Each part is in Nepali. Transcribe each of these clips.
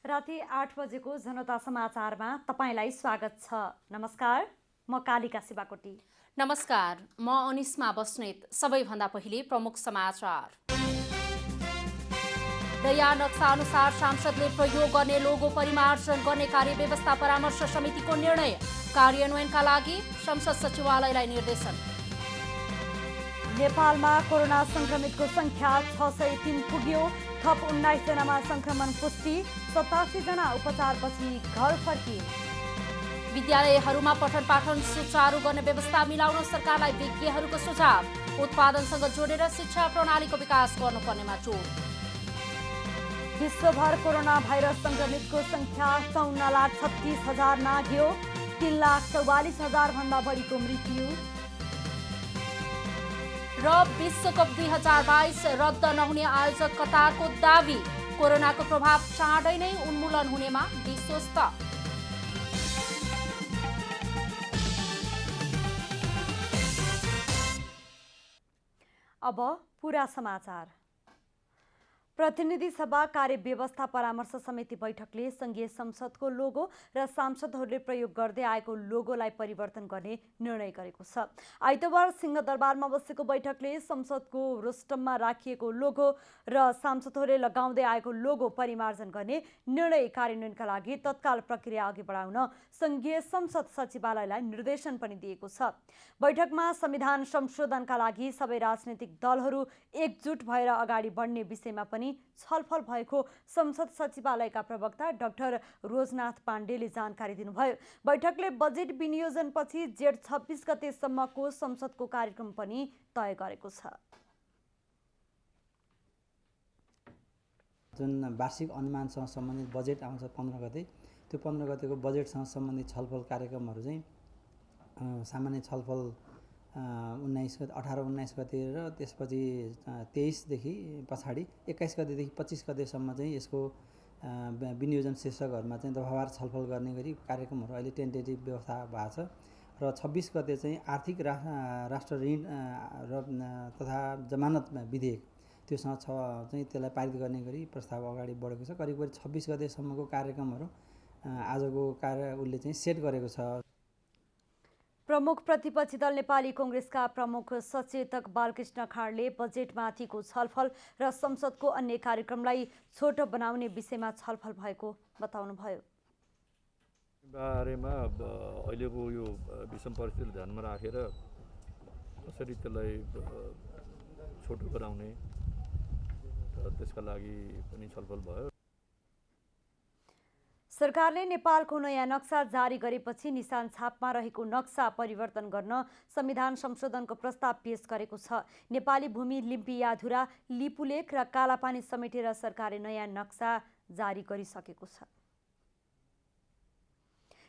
राति 8 बजेको जनता समाचारमा तपाईलाई स्वागत छ। नमस्कार, म कालिका शिवाकोटी। नमस्कार, म अनिस्मा बस्नेत। सबैभन्दा पहिले प्रमुख समाचार। नयाँ नक्सा अनुसार सांसदले प्रयोग गर्ने लोगो परिमार्जन गर्ने कार्यव्यवस्था परामर्श समितिको निर्णय। कार्यान्वयनका लागि संसद सचिवालयलाई निर्देशन। नेपालमा कोरोना संक्रमितको संख्या 603 पुग्यो। थप 19 जनामा संक्रमण पुष्टि। 87 जना उपचारपछि घर फर्किए। विद्यालयहरूमा पठन पाठन सुचारू गर्ने व्यवस्था मिलाउन सरकारलाई विज्ञहरूको सुझाव। उत्पादनसँग जोडेर शिक्षा प्रणालीको विकास गर्नुपर्नेमा जोड। विश्वभर कोरोना भाइरस संक्रमितको संख्या 54,36,000 नाघ्यो। 3,44,000 भन्दा बढीको मृत्यु। र विश्वकप 2022 रद्द नहुने आयोजक कतारको दावी। कोरोनाको प्रभाव चाँडै नै उन्मूलन हुनेमा विश्वस्त। अब पूरा समाचार। प्रतिनिधि सभा कार्यव्यवस्था परामर्श समिति बैठकले संघीय संसदको लोगो र सांसदहरूले प्रयोग गर्दै आएको लोगोलाई परिवर्तन गर्ने निर्णय गरेको छ। आइतबार सिंहदरबारमा बसेको बैठकले संसदको रोस्टममा राखिएको लोगो र सांसदहरूले लगाउँदै आएको लोगो परिमार्जन गर्ने निर्णय कार्यान्वयनका लागि तत्काल प्रक्रिया अघि बढाउन संघीय संसद सचिवालयलाई निर्देशन पनि दिएको छ। बैठकमा संविधान संशोधनका लागि सबै राजनैतिक दलहरू एकजुट भएर अगाडि बढ्ने विषयमा पनि छलफल भएको संसद सचिवालयका प्रवक्ता डाक्टर रोजनाथ पाण्डेले जानकारी दिनुभयो। बैठकले बजेट विनियोजनपछि जेठ 26 गतेसम्मको संसदको कार्यक्रम पनि तय गरेको छ। जुन वार्षिक अनुमानसँग सम्बन्धित बजेट आउँछ 15 गते, त्यो 15 गतेको बजेटसँग सम्बन्धित छलफल कार्यक्रमहरू चाहिँ सामान्य छलफल 18-19 गते र त्यसपछि 23 देखि पछाडि 21 गतेदेखि 25 गतेसम्म चाहिँ यसको विनियोजन शीर्षकहरूमा चाहिँ दफावार छलफल गर्ने गरी कार्यक्रमहरू अहिले टेन्टेटिभ व्यवस्था भएको छ। र 26 गते चाहिँ आर्थिक राष्ट्र ऋण र तथा जमानत विधेयक त्योसँग चाहिँ त्यसलाई पारित गर्ने गरी प्रस्ताव अगाडि बढेको छ। करिब 26 गतेसम्मको कार्यक्रमहरू आजको उसले चाहिँ सेट गरेको छ। प्रमुख प्रतिपक्षी दल नेपाली कांग्रेसका प्रमुख सचेतक बालकृष्ण खाँडले बजेटमाथिको छलफल र संसदको अन्य कार्यक्रमलाई छोटो बनाउने विषयमा छलफल भएको बताउनुभयो। बारेमा अहिलेको यो विषम परिस्थितिलाई ध्यानमा राखेर कसरी त्यसलाई छोटो बनाउने र त्यसका लागि पनि छलफल भयो। सरकारले नेपालको नयाँ नक्सा जारी गरेपछि निशान छापमा रहेको नक्सा परिवर्तन गर्न संविधान संशोधनको प्रस्ताव पेश गरेको छ। नेपाली भूमि लिम्पी याधुरा लिपुलेख र कालापानी समेटेर सरकारले नयाँ नक्सा जारी गरिसकेको छ।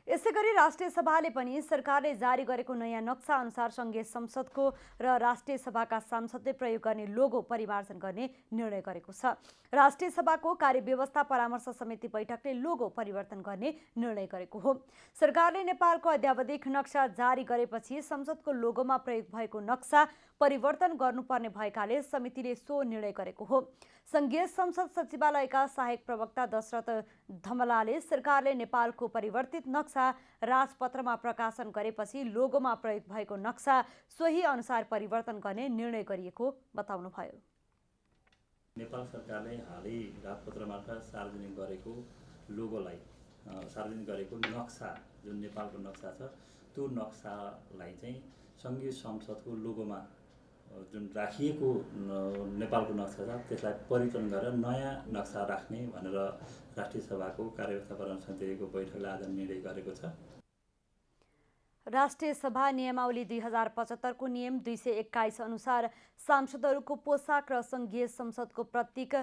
यसैगरी राष्ट्रिय सभाले पनि सरकारले जारी गरेको नयाँ नक्सा अनुसार संघीय संसदको र राष्ट्रिय सभाका सांसदले प्रयोग गर्ने लोगो परिमार्जन गर्ने निर्णय गरेको छ। राष्ट्रिय सभाको कार्यव्यवस्था परामर्श समिति बैठकले लोगो परिवर्तन गर्ने निर्णय गरेको हो। सरकारले नेपालको अद्यावधिक नक्सा जारी गरेपछि संसदको लोगोमा प्रयोग भएको नक्सा परिवर्तन गर्नुपर्ने भएकाले समितिले सो निर्णय गरेको हो। संघीय संसद सचिवालयका सहायक प्रवक्ता दशरथ धमलाले सरकारले नेपालको परिवर्तित नक्सा राजपत्रमा प्रकाशन गरेपछि लोगोमा प्रयोग भएको नक्सा सोही अनुसार परिवर्तन गर्ने निर्णय गरिएको बताउनुभयो। नेपाल सरकारले हालै राजपत्र मार्फत सार्वजनिक गरेको लोगोलाई सार्वजनिक गरेको नक्सा जुन नेपालको नक्सा छ त्यो नक्सालाई चाहिँ संघीय संसदको लोगोमा जुन राखिएको नेपालको नक्सा छ त्यसलाई परिवर्तन गरेर नयाँ नक्सा राख्ने भनेर राष्ट्रिय सभाको कार्यव्यवस्था परामर्श समितिको बैठकले आज निर्णय गरेको छ। राष्ट्रिय सभा नियमावली 2075 को नियम 221 अनुसार सांसदहरूको पोशाक र संघीय संसदको प्रत्येक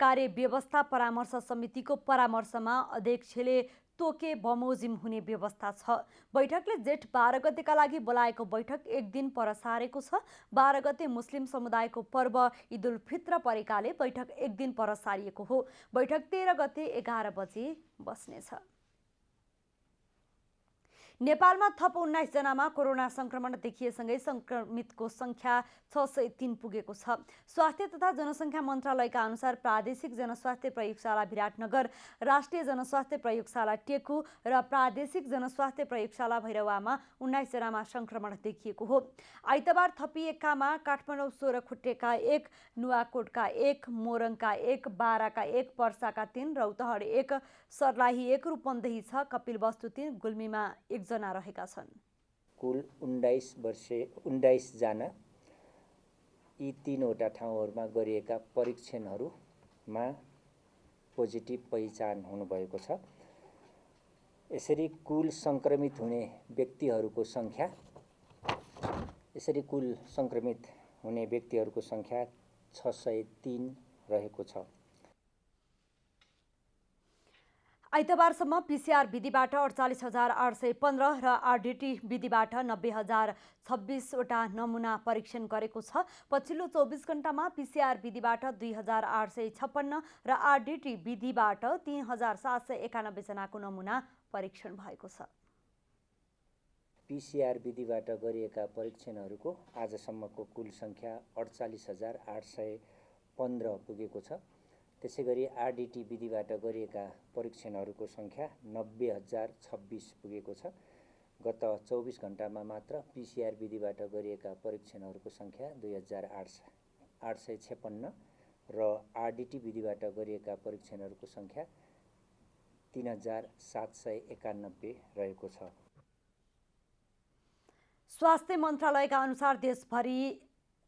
कार्यव्यवस्था परामर्श समितिको परामर्शमा अध्यक्षले तोके बमोजिम हुने व्यवस्था छ। बैठकले जेठ 12 गतेका लागि बोलाएको बैठक एक दिन पर सारेको छ। 12 गते मुस्लिम समुदायको पर्व ईद उल फित्र परेकाले बैठक एक दिन पर सारिएको हो। बैठक 13 गते 11 बजे बस्नेछ। नेपालमा थप 19 जनामा कोरोना संक्रमण देखिएसँगै संक्रमितको संख्या 603 पुगेको छ। स्वास्थ्य तथा जनसङ्ख्या मन्त्रालयका अनुसार प्रादेशिक जनस्वास्थ्य प्रयोगशाला विराटनगर, राष्ट्रिय जनस्वास्थ्य प्रयोगशाला टेकु र प्रादेशिक जनस्वास्थ्य प्रयोगशाला भैरवामा 19 जनामा संक्रमण देखिएको हो। आइतबार थपिएकामा काठमाडौँ 16 खुट्टेका 1, नुवाकोटका 1, मोरङका 1, बाराका 1, पर्साका 3, रौतहट 1, सर्लाही 1, रूपन्देही 6, कपिलवस्तु 3, गुल्मीमा 1 जना रहेका छन्। कुल 19 जना यी 3वटा ठाउँहरूमा गरिएका परीक्षणहरूमा पोजिटिभ पहिचान हुनुभएको छ। यसरी कुल संक्रमित हुने व्यक्तिहरूको संख्या 603 रहेको छ। आइतबारसम्म पीसीआर विधिबाट 48,815 र आरडीटी विधिबाट 90,026वटा नमुना परीक्षण गरेको छ। पछिल्लो 24 घण्टामा पीसीआर विधिबाट 2,856 र आरडीटी विधिबाट 3,791 जनाको नमुना परीक्षण भएको छ। पीसीआर विधिबाट गरिएका परीक्षणहरूको आजसम्मको कुल संख्या 48,815 पुगेको छ। त्यसैगरी आरडीटी विधिबाट गरिएका परीक्षणहरूको संख्या 90,026 पुगेको छ। गत 24 घण्टामा मात्र पीसीआर विधिबाट गरिएका परीक्षणहरूको संख्या 2,856 र आरडीटी विधिबाट गरिएका परीक्षणहरूको संख्या 3,791 रहेको छ। स्वास्थ्य मन्त्रालयका अनुसार देशभरि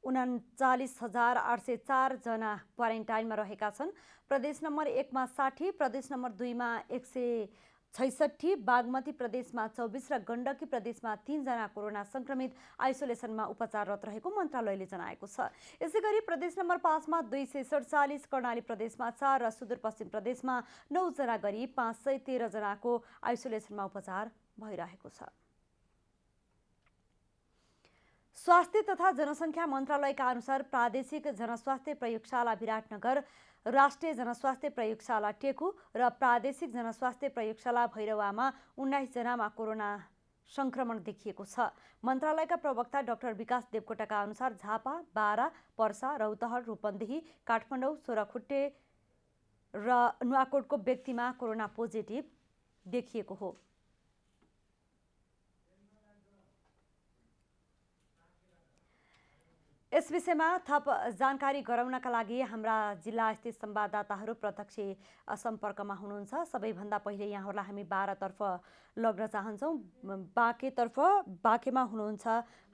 39,804 जना क्वारेन्टाइनमा रहेका छन्। प्रदेश नम्बर 1 मा 60, प्रदेश नम्बर 2 मा 166, बागमती प्रदेशमा 24 र गण्डकी प्रदेशमा 3 जना कोरोना संक्रमित आइसोलेसनमा उपचाररत रहेको मन्त्रालयले जनाएको छ। यसैगरी प्रदेश नम्बर 5 मा 247, कर्णाली प्रदेशमा 4 र सुदूरपश्चिम प्रदेशमा 9 जना गरी 513 जनाको आइसोलेसनमा उपचार भइरहेको छ। स्वास्थ्य तथा जनसङ्ख्या मन्त्रालयका अनुसार प्रादेशिक जनस्वास्थ्य प्रयोगशाला विराटनगर, राष्ट्रिय जनस्वास्थ्य प्रयोगशाला टेकु र प्रादेशिक जनस्वास्थ्य प्रयोगशाला भैरवामा 19 जनामा कोरोना संक्रमण देखिएको छ। मन्त्रालयका प्रवक्ता डाक्टर विकास देवकोटाका अनुसार झापा, बारा, पर्सा, रौतहट, रूपन्देही, काठमाडौँ, 16 खुट्टे र नुवाकोटको व्यक्तिमा कोरोना पोजिटिभ देखिएको हो। यस विषयमा थप जानकारी गराउनका लागि हाम्रा जिल्ला स्थित संवाददाताहरू प्रत्यक्ष सम्पर्कमा हुनुहुन्छ। सबैभन्दा पहिले यहाँहरूलाई हामी बारातर्फ लग्न चाहन्छौँ। बाँकेमा हुनुहुन्छ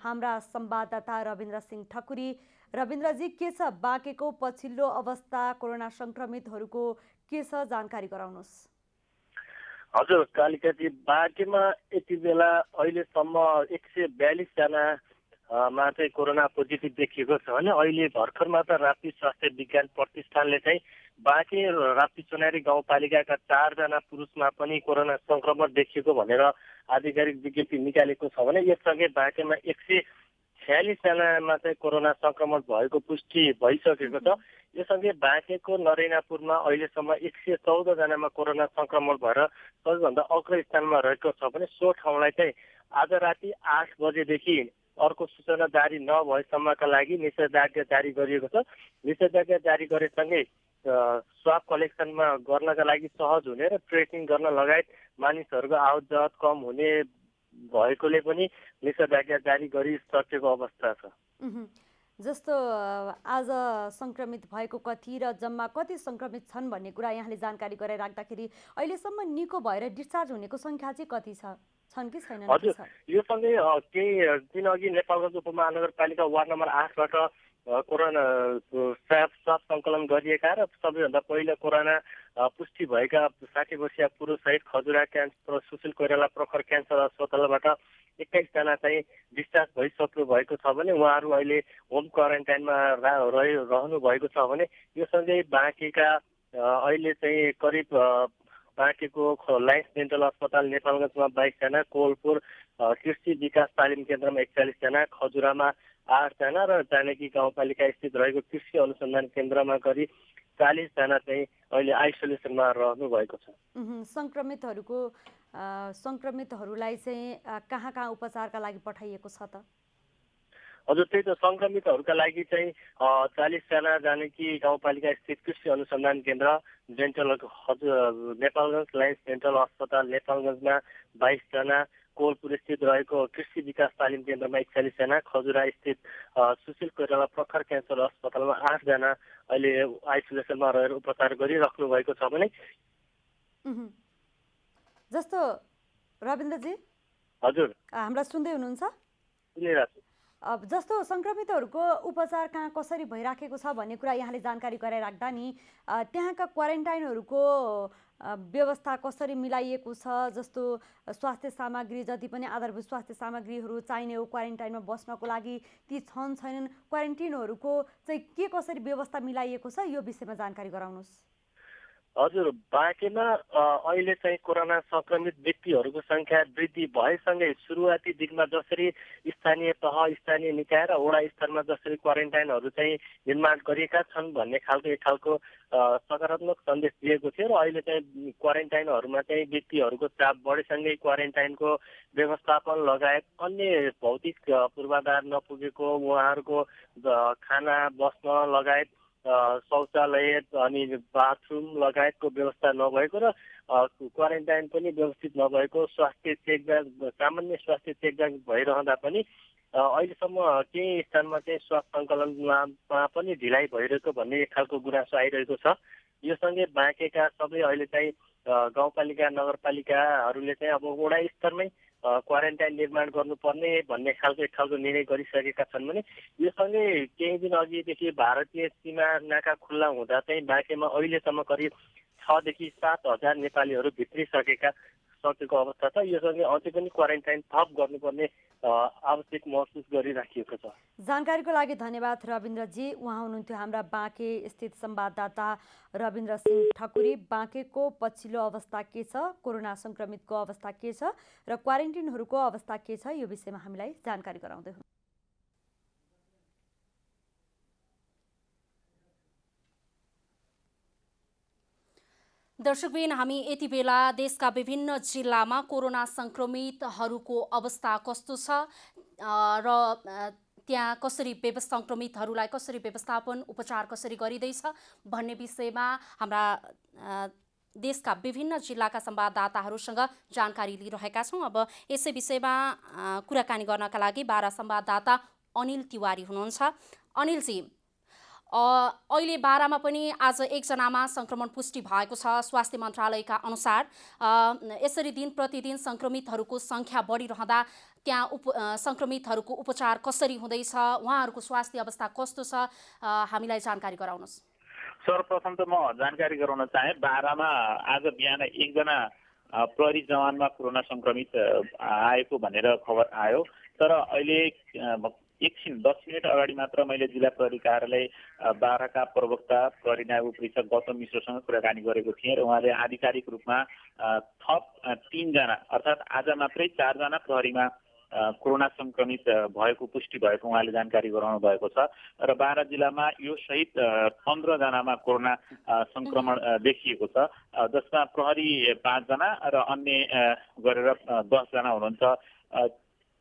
हाम्रा संवाददाता रविन्द्र सिंह ठकुरी। रविन्द्रजी, के छ बाँकेको पछिल्लो अवस्था, कोरोना संक्रमितहरूको के छ, जानकारी गराउनुहोस्। हजुर कालिकाजी, बाँकेमा यति बेला अहिलेसम्म 142 जना मा चाहिँ कोरोना पोजिटिभ देखिएको छ भने अहिले भर्खर मात्र राप्ती स्वास्थ्य विज्ञान प्रतिष्ठानले चाहिँ बाँके राप्ती चुनारी गाउँपालिकाका 4 जना पुरुषमा पनि कोरोना संक्रमण देखिएको भनेर आधिकारिक विज्ञप्ति निकालेको छ भने यससँगै बाँकेमा 146 जनामा चाहिँ कोरोना संक्रमण भएको पुष्टि भइसकेको छ। यससँगै बाँकेको नरैनापुरमा अहिलेसम्म 114 जनामा कोरोना संक्रमण भएर सबैभन्दा अग्रस्थानमा रहेको छ भने सो ठाउँलाई चाहिँ आज राति 8 बजेदेखि अर्को सूचना जारी नभएसम्मका लागि निषेधाज्ञा जारी गरिएको छ। निषेधाज्ञा जारी गरेसँगै स्वाब कलेक्सनमा गर्नका लागि सहज हुने र ट्रेकिङ गर्न लगायत मानिसहरूको आवत जावत कम हुने भएकोले पनि निषेधाज्ञा जारी गरिसकेको अवस्था छ। जस्तो आज संक्रमित भएको कति र जम्मा कति संक्रमित छन् भन्ने कुरा यहाँले जानकारी गराइराख्दाखेरि अहिलेसम्म निको भएर डिस्चार्ज हुनेको संख्या चाहिँ कति छन् कि छैनन्? हजुर, यो सँगै केही दिन अघि नेपालगञ्ज उपमहानगरपालिका वार्ड नम्बर 8बाट कोरोना स्वाब सङ्कलन गरिएका र सबैभन्दा पहिला कोरोना पुष्टि भएका 60 वर्षीय पुरुषसहित खजुरा क्यान्सर, सुशील कोइराला प्रखर क्यान्सर अस्पतालबाट 21 जना चाहिँ डिस्चार्ज भइसक्नु भएको छ भने उहाँहरू अहिले होम क्वारेन्टाइनमा रहनु भएको छ भने यो सँगै बाँकेका अहिले चाहिँ करिब बाँकेको लायन्स डेन्टल अस्पताल नेपालगञ्जमा 22 जना, कोलपुर कृषि विकास तालिम केन्द्रमा 41 जना, खजुरामा 8 जना र जानकी गाउँपालिका स्थित रहेको कृषि अनुसन्धान केन्द्रमा गरी 40 जना चाहिँ अहिले आइसोलेसनमा रहनु भएको छ। संक्रमितहरूलाई चाहिँ कहाँ कहाँ उपचारका लागि पठाइएको छ त? हजुर, त्यही त संक्रमितहरूका लागि चाहिँ 40 जना जानकी गाउँपालिका स्थित कृषि अनुसन्धान केन्द्र डेन्टल हजुर नेपालगञ्ज लायन्स डेन्टल अस्पताल नेपालगञ्जमा 22 जना, कोलपुर स्थित रहेको कृषि विकास तालिम केन्द्रमा 41 जना, खजुरा स्थित सुशील कोइराला प्रखर क्यान्सर अस्पतालमा 8 जना अहिले आइसोलेसनमा रहेर उपचार गरिराख्नु भएको छ भने जस्तो रविन्द्रजी हजुर हामीलाई सुन्दै हुनुहुन्छ? सुनिरहेको छु। अब जस्तो सङ्क्रमितहरूको उपचार कहाँ कसरी भइराखेको छ भन्ने कुरा यहाँले जानकारी गराइराख्दा नि त्यहाँका क्वारेन्टाइनहरूको व्यवस्था कसरी मिलाइएको छ? जस्तो स्वास्थ्य सामग्री जति पनि आधारभूत स्वास्थ्य सामग्रीहरू चाहिने हो क्वारेन्टाइनमा बस्नको लागि ती छन् छैनन्, क्वारेन्टिनहरूको चाहिँ के कसरी व्यवस्था मिलाइएको छ यो विषयमा जानकारी गराउनुहोस्। हजुर, बाँकेमा अहिले चाहिँ कोरोना संक्रमित व्यक्तिहरूको संख्या वृद्धि भएसँगै सुरुवाती दिनमा जसरी स्थानीय तह, स्थानीय निकाय र वडा स्तरमा जसरी क्वारेन्टाइनहरू चाहिँ निर्माण गरिएका छन् भन्ने खालको एक खालको सकारात्मक सन्देश दिएको थियो र अहिले चाहिँ क्वारेन्टाइनहरूमा चाहिँ व्यक्तिहरूको चाप बढेसँगै क्वारेन्टाइनको व्यवस्थापन लगायत अन्य भौतिक पूर्वाधार नपुगेको उहाँहरूको खाना बस्न लगायत शौचालय अनि बाथरुम लगायतको व्यवस्था नभएको र क्वारेन्टाइन पनि व्यवस्थित नभएको, स्वास्थ्य चेकजाँच सामान्य स्वास्थ्य चेकजाँच भइरहँदा पनि अहिलेसम्म केही स्थानमा चाहिँ स्वास्थ्य सङ्कलनमा पनि ढिलाइ भइरहेको भन्ने एक खालको गुनासो आइरहेको छ। यो सँगै बाँकेका सबै अहिले चाहिँ गाउँपालिका नगरपालिकाहरूले चाहिँ अब वडा स्तरमै क्वारेन्टाइन निर्माण गर्नुपर्ने भन्ने खालको एक खालको निर्णय गरिसकेका छन् भने यो सँगै केही दिन अघिदेखि भारतीय सीमा नाका खुल्ला हुँदा चाहिँ बाँकेमा अहिलेसम्म करिब 6 देखि 7 हजार नेपालीहरू सकेको अवस्था छ। यो सँगै अझै पनि क्वारेन्टाइन थप गर्नुपर्ने आवश्यक महसुस गरिराखिएको छ। जानकारीको लागि धन्यवाद रविन्द्रजी। उहाँ हुनुहुन्थ्यो हाम्रा बाँके स्थित संवाददाता रविन्द्र सिंह ठकुरी। बाँकेको पछिल्लो अवस्था के छ, कोरोना संक्रमितको अवस्था के छ र क्वारेन्टिनहरूको अवस्था के छ यो विषयमा हामीलाई जानकारी गराउँदै हुनुहुन्छ। दर्शकबिन, हामी यति बेला देशका विभिन्न जिल्लामा कोरोना संक्रमितहरूको अवस्था कस्तो छ र त्यहाँ कसरी सङ्क्रमितहरूलाई कसरी व्यवस्थापन उपचार कसरी गरिँदैछ भन्ने विषयमा हाम्रा देशका विभिन्न जिल्लाका संवाददाताहरूसँग जानकारी लिइरहेका छौँ। अब यसै विषयमा कुराकानी गर्नका लागि बारा संवाददाता अनिल तिवारी हुनुहुन्छ। अनिलजी, अहिले बारामा पनि आज 1 जनामा संक्रमण पुष्टि भएको छ स्वास्थ्य मन्त्रालयका अनुसार। यसरी दिन प्रतिदिन संक्रमितहरूको संख्या बढिरहँदा त्यहाँ संक्रमितहरूको उपचार कसरी हुँदैछ, उहाँहरूको स्वास्थ्य अवस्था कस्तो छ, हामीलाई जानकारी गराउनुहोस्। सर्वप्रथम त म जानकारी गराउन चाहे, बारामा आज बिहान 1 जना प्रहरी जवानमा कोरोना संक्रमित आएको भनेर खबर आयो। तर अहिले एकछिन 10 मिनट अगाडि मात्र मैले जिल्ला प्रहरी कार्यालय बाराका प्रवक्ता प्रहरी नायब उपरीक्षक गौतम मिश्रसँग कुराकानी गरेको थिएँ र उहाँले आधिकारिक रूपमा थप 3 जना अर्थात् आज मात्रै 4 जना प्रहरीमा कोरोना संक्रमित भएको पुष्टि भएको उहाँले जानकारी गराउनु भएको छ र बारा जिल्लामा यो सहित 15 जनामा कोरोना संक्रमण देखिएको छ, जसमा प्रहरी 5 जना र अन्य गरेर 10 जना हुनुहुन्छ।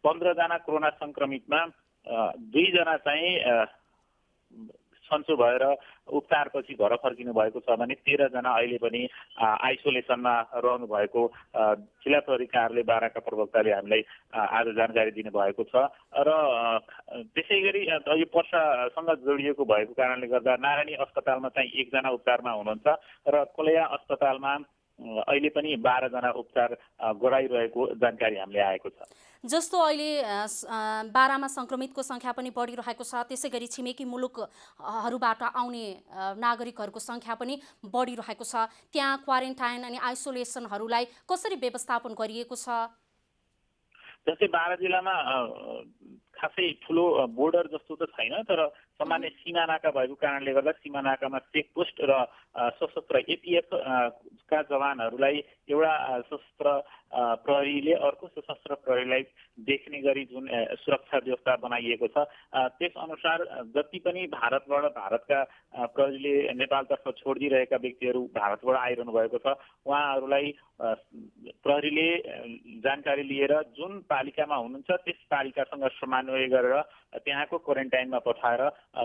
15 जना कोरोना संक्रमितमा 2 जना चाहिँ सन्चो भएर उपचारपछि घर फर्किनु भएको छ भने 13 जना अहिले पनि आइसोलेसनमा रहनु भएको जिल्ला प्रहरी कार्यालय बाराका प्रवक्ताले हामीलाई आज जानकारी दिनुभएको छ। र त्यसै गरी यो पर्सासँग जोडिएको भएको कारणले गर्दा नारायणी अस्पतालमा चाहिँ 1 जना उपचारमा हुनुहुन्छ र कोलया अस्पतालमा अहिले पनि 12 जना उपचार गराइरहेको जानकारी हामीले आएको छ। जस्तो अहिले बारामा संक्रमितको संख्या पनि बढिरहेको छ, त्यसै गरी छिमेकी मुलुकहरूबाट आउने नागरिकहरूको संख्या पनि बढिरहेको छ, त्यहाँ क्वारेन्टाइन अनि आइसोलेसनहरूलाई कसरी व्यवस्थापन गरिएको छ? जस्तै बारा जिल्लामा खासै ठुलो बोर्डर जस्तो त छैन, तर सामान्य सीमा नाका भएको कारणले गर्दा सीमा नाकामा चेकपोस्ट र सशस्त्र एपिएफ का जवानहरूलाई एउटा सशस्त्र प्रहरीले अर्को सशस्त्र प्रहरीलाई देख्ने गरी जुन सुरक्षा व्यवस्था बनाइएको छ त्यसअनुसार जति पनि भारतका प्रहरीले नेपालतर्फ छोडिदिरहेका व्यक्तिहरू भारतबाट आइरहनु भएको छ उहाँहरूलाई प्रहरीले जानकारी लिएर जुन पालिकामा हुनुहुन्छ त्यस पालिकासँग समन्वय गरेर त्यहाँको क्वारेन्टाइनमा पठाएर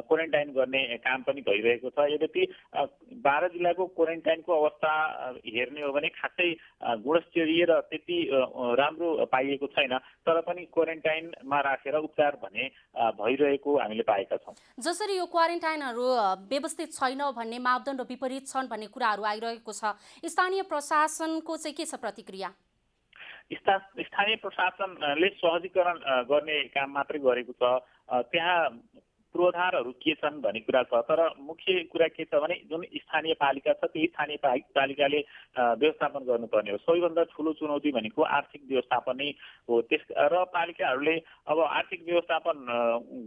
क्वारेन्टाइन गर्ने काम पनि भइरहेको छ। यद्यपि 12 जिल्लाको क्वारेन्टाइनको अवस्था हेर्ने हो भने खासै गुणस्तरीय र त्यति राम्रो पाइएको छैन, तर पनि क्वारेन्टाइनमा राखेर उपचार भने भइरहेको हामीले पाएका छौँ। जसरी यो क्वारेन्टाइनहरू व्यवस्थित छैन भन्ने मापदण्ड विपरीत छन् भन्ने कुराहरू आइरहेको छ, स्थानीय प्रशासनको चाहिँ के छ प्रतिक्रिया? स्थानीय प्रशासनले सहजीकरण गर्ने काम मात्रै गरेको छ। त्यहाँ पूर्वाधारहरू के छन् भन्ने कुरा छ, तर मुख्य कुरा के छ भने जुन स्थानीय पालिका छ त्यही स्थानीय पालिकाले व्यवस्थापन गर्नुपर्ने हो। सबैभन्दा ठुलो चुनौती भनेको आर्थिक व्यवस्थापन नै हो। र पालिकाहरूले अब आर्थिक व्यवस्थापन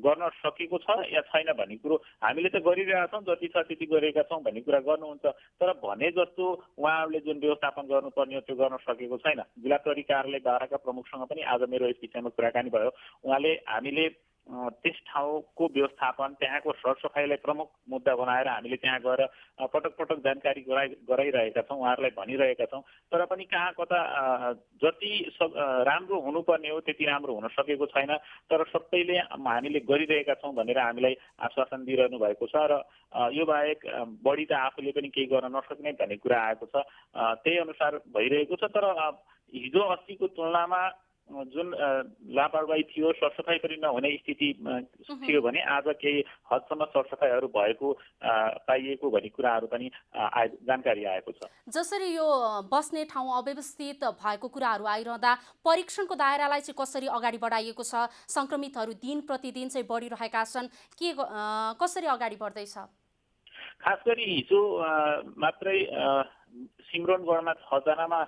गर्न सकेको छ या छैन भन्ने कुरो हामीले त गरिरहेका छौँ, जति छ त्यति गरेका छौँ भन्ने कुरा गर्नुहुन्छ, तर भने जस्तो उहाँहरूले जुन व्यवस्थापन गर्नुपर्ने हो त्यो गर्न सकेको छैन। जिल्ला प्रहरी कार्यालय बाह्रका प्रमुखसँग पनि आज मेरो यस विषयमा कुराकानी भयो। उहाँले हामीले त्यस ठाउँको व्यवस्थापन त्यहाँको सरसफाइलाई प्रमुख मुद्दा बनाएर हामीले त्यहाँ गएर पटक पटक जानकारी गराइरहेका छौँ, उहाँहरूलाई भनिरहेका छौँ, तर पनि कहाँ कता जति राम्रो हुनुपर्ने हो त्यति राम्रो हुन सकेको छैन। तर सबैले हामीले गरिरहेका छौँ भनेर हामीलाई आश्वासन दिइरहनु भएको छ र यो बाहेक बढी त आफूले पनि केही गर्न नसक्ने भन्ने कुरा आएको छ। त्यही अनुसार भइरहेको छ। तर हिजो अस्तिको तुलनामा जुन लापरवाही थियो, सरसफाइ पनि नहुने स्थिति थियो भने आज केही हदसम्म सरसफाइहरू भएको पाइएको भन्ने कुराहरू पनि जानकारी आएको छ। जसरी यो बस्ने ठाउँ अव्यवस्थित भएको कुराहरू आइरहँदा परीक्षणको दायरालाई चाहिँ कसरी अगाडि बढाइएको छ? सङ्क्रमितहरू दिन प्रतिदिन चाहिँ बढिरहेका छन्, कसरी अगाडि बढ्दैछ? खास गरी हिजो मात्रै सिमरौनगढमा 6 जनामा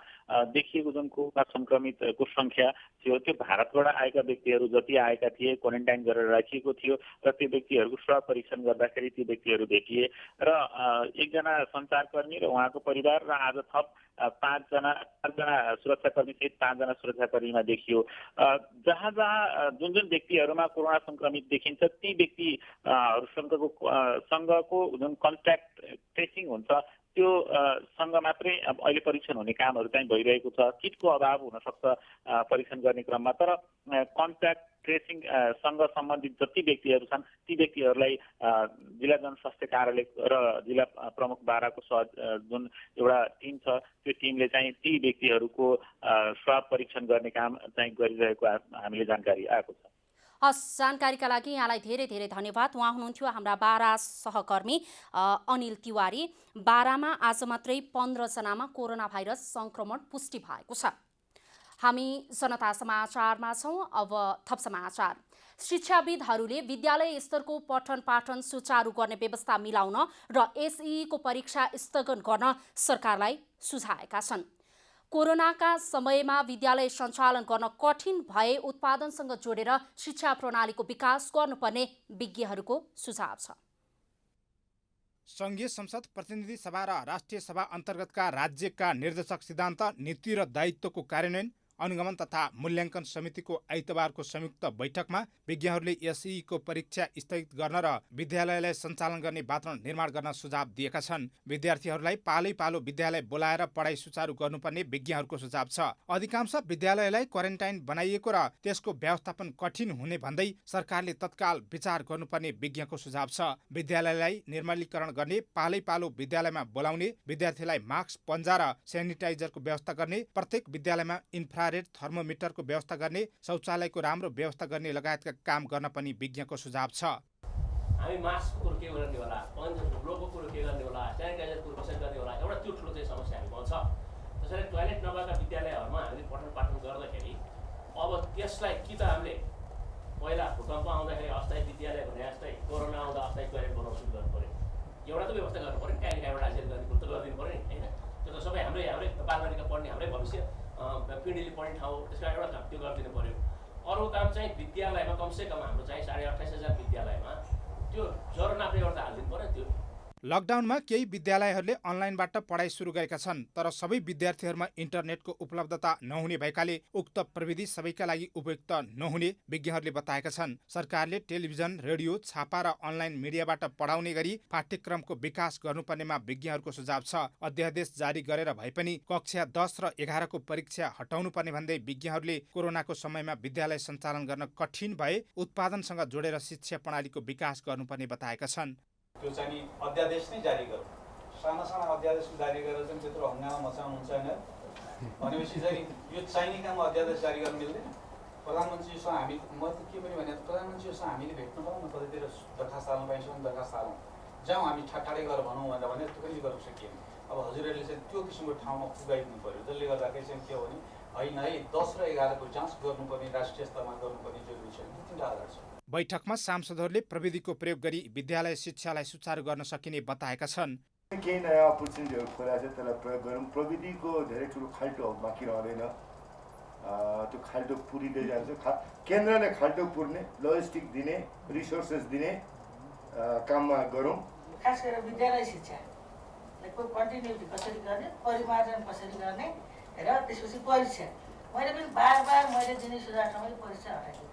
देखिएको जुन कोरोना सङ्क्रमितको सङ्ख्या थियो त्यो भारतबाट आएका व्यक्तिहरू जति आएका थिए क्वारेन्टाइन गरेर राखिएको थियो र त्यो व्यक्तिहरूको स्वाब परीक्षण गर्दाखेरि ती व्यक्तिहरू भेटिए र एकजना सञ्चारकर्मी र उहाँको परिवार र आज थप 5 जना सुरक्षाकर्मी सहित 5 जना सुरक्षाकर्मीमा देखियो। जहाँ जुन व्यक्तिहरूमा कोरोना सङ्क्रमित देखिन्छ ती व्यक्तिहरूसँगको जुन कन्ट्याक्ट ट्रेसिङ हुन्छ त्यो सँग मात्रै अहिले परीक्षण हुने कामहरू चाहिँ भइरहेको छ। किटको अभाव हुनसक्छ परीक्षण गर्ने क्रममा, तर कन्ट्याक्ट ट्रेसिङ सँग सम्बन्धित जति व्यक्तिहरू छन् ती व्यक्तिहरूलाई जिल्ला जनस्वास्थ्य कार्यालय र जिल्ला प्रमुख बाह्रको जुन एउटा टिम छ त्यो टिमले चाहिँ ती व्यक्तिहरूको स्वाब परीक्षण गर्ने काम चाहिँ गरिरहेको हामीले जानकारी आएको छ। हस्, जानकारीका लागि यहाँलाई धेरै धेरै धन्यवाद। उहाँ हुनुहुन्थ्यो हाम्रा बारा सहकर्मी अनिल तिवारी। बारामा आज मात्रै 15 जनामा कोरोना भाइरस सङ्क्रमण पुष्टि भएको छ। हामी जनता समाचारमा छौँ। अब थप समाचार। शिक्षाविदहरूले विद्यालय स्तरको पठन पाठन सुचारू गर्ने व्यवस्था मिलाउन र एसईको परीक्षा स्थगन गर्न सरकारलाई सुझाएका छन्। कोरोनाका समयमा विद्यालय सञ्चालन गर्न कठिन भए उत्पादनसँग जोडेर शिक्षा प्रणालीको विकास गर्नुपर्ने विज्ञहरूको सुझाव छ। सङ्घीय संसद, प्रतिनिधि सभा र राष्ट्रिय सभा अन्तर्गतका राज्यका निर्देशक सिद्धान्त, नीति र दायित्वको कार्यान्वयन, अनुगमन तथा मूल्याङ्कन समितिको आइतबारको संयुक्त बैठकमा विज्ञहरूले एसईको परीक्षा स्थगित गर्न र विद्यालयलाई सञ्चालन गर्ने वातावरण निर्माण गर्न सुझाव दिएका छन्। विद्यार्थीहरूलाई पालै पालो विद्यालय बोलाएर पढाइ सुचारू गर्नुपर्ने विज्ञहरूको सुझाव छ। अधिकांश विद्यालयलाई क्वारेन्टाइन बनाइएको र त्यसको व्यवस्थापन कठिन हुने भन्दै सरकारले तत्काल विचार गर्नुपर्ने विज्ञको सुझाव छ। विद्यालयलाई निर्मलीकरण गर्ने, पालै पालो विद्यालयमा बोलाउने, विद्यार्थीलाई मास्क, पन्जा र सेनिटाइजरको व्यवस्था गर्ने, प्रत्येक विद्यालयमा इन्फ्रारेड थर्मोमिटरको व्यवस्था गर्ने, शौचालयको राम्रो व्यवस्था गर्ने लगायतका काम गर्न पनि विज्ञको सुझाव छ। हामी मास्कको कुरो के गर्ने होला, ग्लोभको कुरो के गर्ने होला, सेनिटाइजरको कुरो कसरी गर्ने होला, एउटा त्यो ठुलो चाहिँ समस्या हामीमा छ। त्यसैले टोयलेट नभएका विद्यालयहरूमा हामीले पठन पाठन गर्दाखेरि अब त्यसलाई कि त हामीले पहिला भूकम्प आउँदाखेरि अस्थायी विद्यालय भने जस्तै कोरोना आउँदा अस्थायी टोयलेट बनाउन सुरु गर्नु पऱ्यो, एउटा त व्यवस्था गर्नु पऱ्यो, त्यहाँदेखि एडभर्टाइज गर्ने कुरो त गरिदिनु पऱ्यो नि, होइन? त्यो त सबै हाम्रै बालबालिका पढ्ने हाम्रै भविष्य पिँढीले पढ्ने ठाउँ, त्यसका एउटा त्यो गरिदिनु पऱ्यो। अरू काम चाहिँ विद्यालयमा कमसेकम हाम्रो चाहिँ 28,500 विद्यालयमा त्यो ज्वरो नाप्ने एउटा हालिदिनु पऱ्यो। त्यो लकडाउनमा केही विद्यालयहरूले अनलाइनबाट पढाइ सुरु गरेका छन्, तर सबै विद्यार्थीहरूमा इन्टरनेटको उपलब्धता नहुने भएकाले उक्त प्रविधि सबैका लागि उपयुक्त नहुने विज्ञहरूले बताएका छन्। सरकारले टेलिभिजन, रेडियो, छापा र अनलाइन मिडियाबाट पढाउने गरी पाठ्यक्रमको विकास गर्नुपर्नेमा विज्ञहरूको सुझाव छ। अध्यादेश जारी गरेर भए पनि कक्षा 10 र 11 को परीक्षा हटाउनु पर्ने भन्दै विज्ञहरूले कोरोनाको समयमा विद्यालय सञ्चालन गर्न कठिन भए उत्पादनसँग जोडेर शिक्षा प्रणालीको विकास गर्नुपर्ने बताएका छन्। त्यो चाहिँ अध्यादेश नै जारी गरौँ। साना साना अध्यादेश जारी गरेर चाहिँ त्यत्रो हङ्गामा मचाउनुहुन्छ होइन भनेपछि चाहिँ यो चाहिने काम अध्यादेश जारी गर्न मिल्दैन। प्रधानमन्त्रीसँग हामी म त के पनि भने प्रधानमन्त्रीसँग हामीले भेट्नु पाउँ न, कतैतिर दरखास्त हाल्नु पाइन्छ भने दरखास्त हालौँ, जाउँ हामी ठाडै गरेर भनौँ भने त्यो पनि गर्न सकिएन। अब हजुरहरूले चाहिँ त्यो किसिमको ठाउँमा पुगाइदिनु पऱ्यो, जसले गर्दाखेरि चाहिँ के हो भने होइन है 10 र 11 को जाँच गर्नुपर्ने, राष्ट्रिय स्तरमा गर्नुपर्ने जरुरी छ। यो तिनवटा आधार छ। बैठकमा सांसदहरूले प्रविधिको प्रयोग गरी विद्यालय शिक्षालाई सुचारू गर्न सकिने बताएका छन्। केही नयाँ अपर्च्युनिटीहरू खोला छ, त्यसलाई प्रयोग गरौँ। प्रविधिको धेरै ठुलो खाल्टो बाँकी रहँदैन, त्यो खाल्टो पुरिँदै जान्छ। केन्द्रले खाल्टो पुर्ने, लजिस्टिक दिने, रिसोर्सेस दिने काममा गरौँ। खास गरेर विद्यालय शिक्षाको कन्टिन्युटी कसरी गर्ने, परिमार्जन कसरी गर्ने र त्यसपछि परीक्षा। मैले पनि बार मैले दिने सुझावसँगै परीक्षा हटाएको।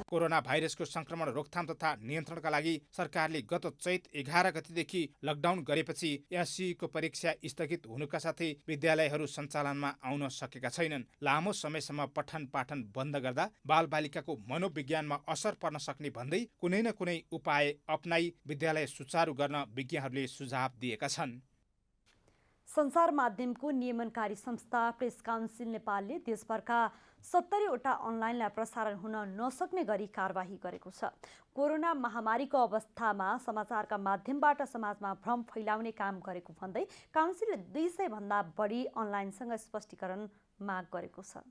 कोरोना भाइरसको संक्रमण रोकथाम तथा नियन्त्रणका लागि सरकारले गत चैत 11 गतेदेखि लकडाउन गरेपछि एससीको परीक्षा स्थगित हुनुका साथै विद्यालयहरू सञ्चालनमा आउन सकेका छैनन्। लामो समयसम्म पठन पाठन बन्द गर्दा बालबालिकाको मनोविज्ञानमा असर पर्न सक्ने भन्दै कुनै न कुनै उपाय अपनाई विद्यालय सुचारू गर्न विज्ञहरूले सुझाव दिएका छन्। संसार माध्यमको नियमनकारी संस्था प्रेस काउन्सिल नेपालले देशभरका 70 वटा अनलाइनलाई प्रसारण हुन नसक्ने गरी कारबाही गरेको छ। कोरोना महामारीको अवस्थामा समाचारका माध्यमबाट समाजमा भ्रम फैलाउने काम गरेको भन्दै काउन्सिलले 200 भन्दा बढी अनलाइनसँग स्पष्टीकरण माग गरेको छ।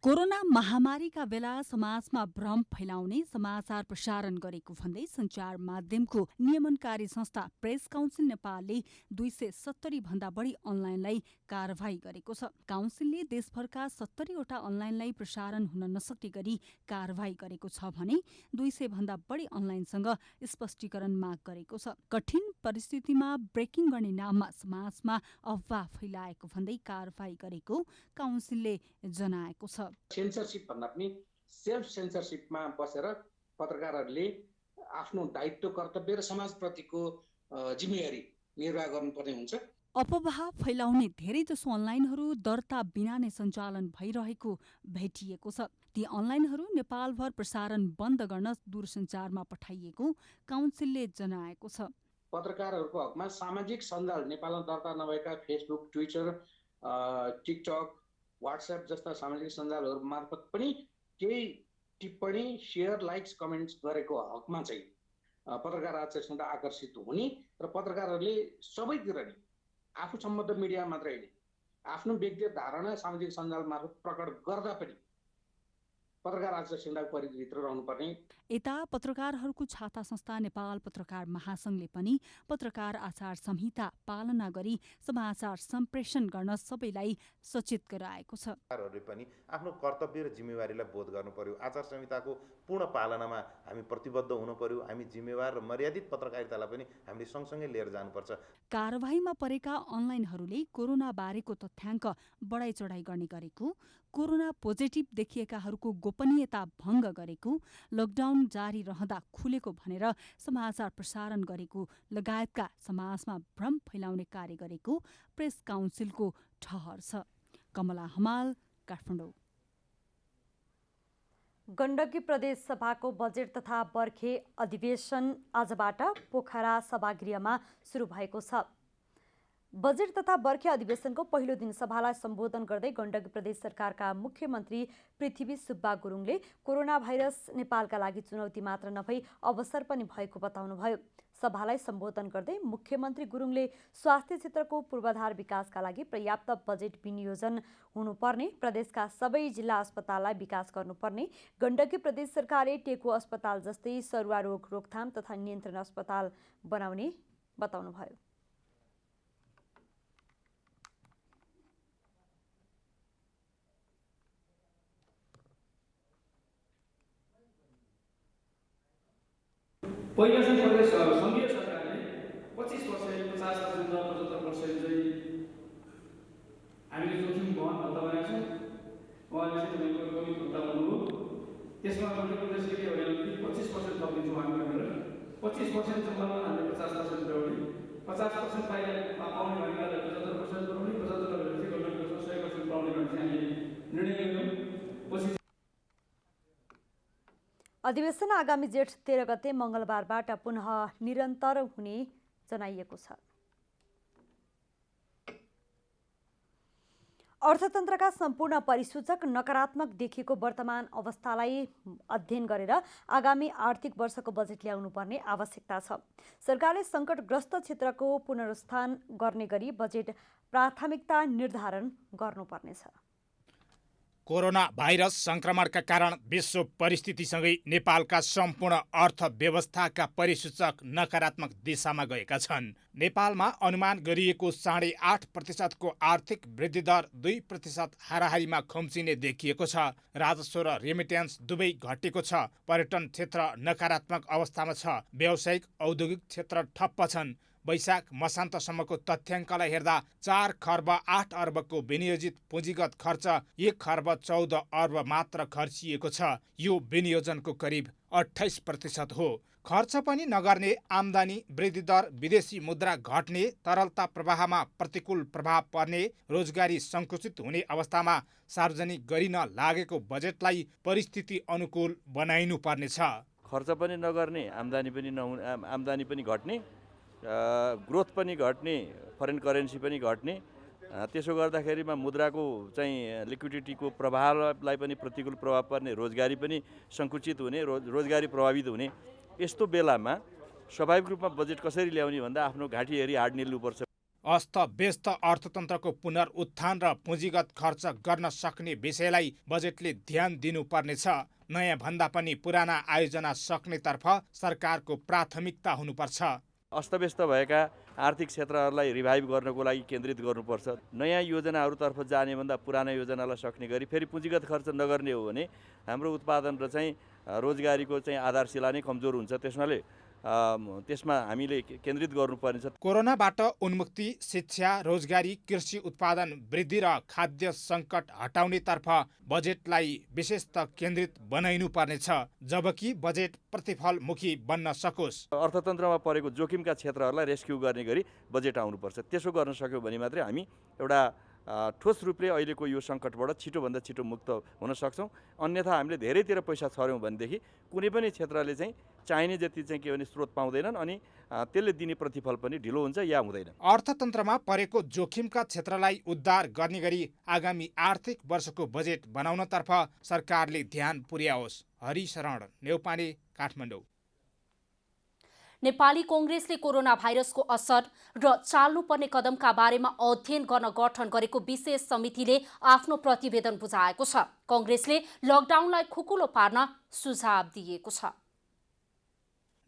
कोरोना महामारीका बेला समाजमा भ्रम फैलाउने समाचार प्रसारण गरेको भन्दै सञ्चार माध्यमको नियमनकारी संस्था प्रेस काउन्सिल नेपालले 270 भन्दा बढी अनलाइनलाई कारबाही गरेको छ। काउन्सिलले देशभरका 70 वटा अनलाइनलाई प्रसारण हुन नसक्ने गरी कारबाही गरेको छ भने 200 भन्दा बढी अनलाइनसँग स्पष्टीकरण माग गरेको छ। कठिन परिस्थितिमा ब्रेकिङ गर्ने नाममा समाजमा अफवाह फैलाएको भन्दै कारबाही गरेको काउन्सिलले जनाएको छ। सेन्सरसिप भन्दा पनि सेल्फ सेन्सरसिपमा बसेर पत्रकारहरूले आफ्नो दायित्व, कर्तव्य र समाजप्रतिको जिम्मेवारी निर्वाह गर्नुपर्ने हुन्छ। अफवाह फैलाउने धेरैजसो अनलाइनहरू दर्ता बिना नै सञ्चालन भइरहेको भेटिएको छ। ती अनलाइनहरू नेपालभर प्रसारण बन्द गर्न दूरसञ्चारमा पठाइएको काउन्सिलले जनाएको छ। पत्रकारहरूको हकमा सामाजिक सञ्जाल नेपालमा दर्ता नभएका फेसबुक, ट्विटर, टिकटक, व्हाट्सएप जस्ता सामाजिक सञ्जालहरू मार्फत पनि केही टिप्पणी, सेयर, लाइक्स, कमेन्ट्स गरेको हकमा चाहिँ पत्रकार आचार संहिता आकर्षित हुने र पत्रकारहरूले सबैतिर नै आफू सम्बद्ध मिडिया मात्रै होइन आफ्नो व्यक्तिगत धारणा सामाजिक सञ्जाल मार्फत प्रकट गर्दा पनि पत्रकार आचार संहिताको परिधिभित्र रहनुपर्ने। यता पत्रकारहरूको छाता संस्था नेपाल पत्रकार महासंघले पनि पत्रकार आचार संहिता पालना गरी समाचार सम्प्रेषण गर्न सबैलाई सचेत गराएको छ। पत्रकारहरूले पनि आफ्नो कर्तव्य र जिम्मेवारीलाई बोध गर्नु पर्यो। आचार संहिताको पूर्ण पालनामा हामी प्रतिबद्ध हुनु पर्यो। हामी जिम्मेवार र मर्यादित पत्रकारितालाई पनि हामीले सँगसँगै लिएर जानुपर्छ। कारबाहीमा परेका अनलाइनहरूले कोरोना बारेको तथ्याङ्क बढाइ चढाइ गर्ने गरेको, कोरोना पोजिटिभ देखिएकाहरूको गोपनीयता भङ्ग गरेको, लकडाउन जारी रहँदा खुलेको भनेर समाचार प्रसारण गरेको लगायतका समाजमा भ्रम फैलाउने कार्य गरेको प्रेस काउन्सिलको ठहर छ। कमला हमाल, काठमाडौँ। गण्डकी प्रदेश सभाको बजेट तथा बर्खे अधिवेशन आजबाट पोखरा सभागृहमा सुरु भएको छ। बजेट तथा बर्खे अधिवेशनको पहिलो दिन सभालाई सम्बोधन गर्दै गण्डकी प्रदेश सरकारका मुख्यमन्त्री पृथ्वी सुब्बा गुरुङले कोरोना भाइरस नेपालका लागि चुनौती मात्र नभई अवसर पनि भएको बताउनुभयो। सभालाई सम्बोधन गर्दै मुख्यमन्त्री गुरुङले स्वास्थ्य क्षेत्रको पूर्वाधार विकासका लागि पर्याप्त बजेट विनियोजन हुनुपर्ने, प्रदेशका सबै जिल्ला अस्पताललाई विकास गर्नुपर्ने, गण्डकी प्रदेश सरकारले टेकु अस्पताल जस्तै सरुवा रोग रोकथाम तथा नियन्त्रण अस्पताल बनाउने बताउनुभयो। पहिला चाहिँ प्रदेश सङ्घीय सरकारले 25%, 50% र 75% चाहिँ हामीले जोखिम वहन भत्ता बनाएको छौँ। उहाँले चाहिँ तपाईँको कोभिड भत्ता भन्नुभयो। त्यसमा मध्य प्रदेशले के भन्यो भने 25% थपिदिन्छौँ हामी भनेर 25% जम्मामा हामीले 50% पुर्याउने, 50% पाउने भनेर 75% पुर्याउने, 75% चाहिँ गभर्मेन्टको 100% पाउने भनेर चाहिँ हामीले निर्णय लियौँ। अधिवेशन आगामी जेठ 13 गते मङ्गलबारबाट पुनः निरन्तर हुने जनाइएको छ। अर्थतन्त्रका सम्पूर्ण परिसूचक नकारात्मक देखिएको वर्तमान अवस्थालाई अध्ययन गरेर आगामी आर्थिक वर्षको बजेट ल्याउनुपर्ने आवश्यकता छ। सरकारले सङ्कटग्रस्त क्षेत्रको पुनरुत्थान गर्ने गरी बजेट प्राथमिकता निर्धारण गर्नुपर्नेछ। कोरोना भाइरस संक्रमणका कारण विश्व परिस्थितिसँगै नेपालका सम्पूर्ण अर्थव्यवस्थाका परिसूचक नकारात्मक दिशामा गएका छन्। नेपालमा अनुमान गरिएको 8.5% को आर्थिक वृद्धि दर 2% हाराहारीमा खुम्चिने देखिएको छ। राजस्व र रेमिट्यान्स दुवै घटेको छ। पर्यटन क्षेत्र नकारात्मक अवस्थामा छ। व्यावसायिक औद्योगिक क्षेत्र ठप्प छन्। वैशाख मसान्तसम्मको तथ्याङ्कलाई हेर्दा 4 खर्ब 8 अर्बको विनियोजित पुँजीगत खर्च 1 खर्ब 14 अर्ब मात्र खर्चिएको छ। यो विनियोजनको करिब 28% हो। खर्च पनि नगर्ने, आम्दानी वृद्धि दर, विदेशी मुद्रा घट्ने, तरलता प्रवाहमा प्रतिकूल प्रभाव पर्ने, रोजगारी सङ्कुचित हुने अवस्थामा सार्वजनिक गरिन लागेको बजेटलाई परिस्थिति अनुकूल बनाइनु पर्नेछ। खर्च पनि नगर्ने, आम्दानी पनि घट्ने, ग्रोथ पनि घट्ने, फरेन करेन्सी पनि घट्ने, त्यसो गर्दाखेरिमा मुद्राको चाहिँ लिक्विडिटीको प्रभावलाई पनि प्रतिकूल प्रभाव पर्ने, रोजगारी पनि सङ्कुचित हुने, रोजगारी प्रभावित हुने, यस्तो बेलामा स्वाभाविक रूपमा बजेट कसरी ल्याउने भन्दा आफ्नो घाँटी हेरी हाड निल्नुपर्छ। अस्तव्यस्त अर्थतन्त्रको पुनरुत्थान र पुँजीगत खर्च गर्न सक्ने विषयलाई बजेटले ध्यान दिनुपर्नेछ। नयाँ भन्दा पनि पुराना आयोजना सक्नेतर्फ सरकारको प्राथमिकता हुनुपर्छ। अस्तव्यस्त भएका आर्थिक क्षेत्रहरूलाई रिभाइभ गर्नको लागि केन्द्रित गर्नुपर्छ। नयाँ योजनाहरूतर्फ जाने भन्दा पुराना योजनालाई सक्ने गरी फेरि पुँजीगत खर्च नगर्ने हो भने हाम्रो उत्पादन र चाहिँ रोजगारीको चाहिँ आधारशिला नै कमजोर हुन्छ। त्यसमा हामीले केन्द्रित गर्नुपर्नेछ। कोरोनाबाट उन्मुक्ति, शिक्षा, रोजगारी, कृषि उत्पादन वृद्धि र खाद्य सङ्कट हटाउनेतर्फ बजेटलाई विशेषतः केन्द्रित बनाइनु पर्नेछ, जबकि बजेट प्रतिफलमुखी बन्न सकोस्। अर्थतन्त्रमा परेको जोखिमका क्षेत्रहरूलाई रेस्क्यु गर्ने गरी बजेट आउनुपर्छ। त्यसो गर्न सक्यौँ भने मात्रै हामी एउटा ठोस रूपले अहिलेको यो सङ्कटबाट छिटोभन्दा छिटो मुक्त हुन सक्छौँ। अन्यथा हामीले धेरैतिर पैसा छर्यौँ भनेदेखि कुनै पनि क्षेत्रले चाहिँ चाहिने जति चाहिँ के भने स्रोत पाउँदैनन् अनि त्यसले दिने प्रतिफल पनि ढिलो हुन्छ या हुँदैन। अर्थतन्त्रमा परेको जोखिमका क्षेत्रलाई उद्धार गर्ने गरी आगामी आर्थिक वर्षको बजेट बनाउनतर्फ सरकारले ध्यान पुर्याओस्। हरिशरण नेउपाने, काठमाडौँ। नेपाली कङ्ग्रेसले कोरोना भाइरसको असर र चाल्नुपर्ने कदमका बारेमा अध्ययन गर्न गठन गरेको विशेष समितिले आफ्नो प्रतिवेदन बुझाएको छ। कङ्ग्रेसले लकडाउनलाई खुकुलो पार्न सुझाव दिएको छ।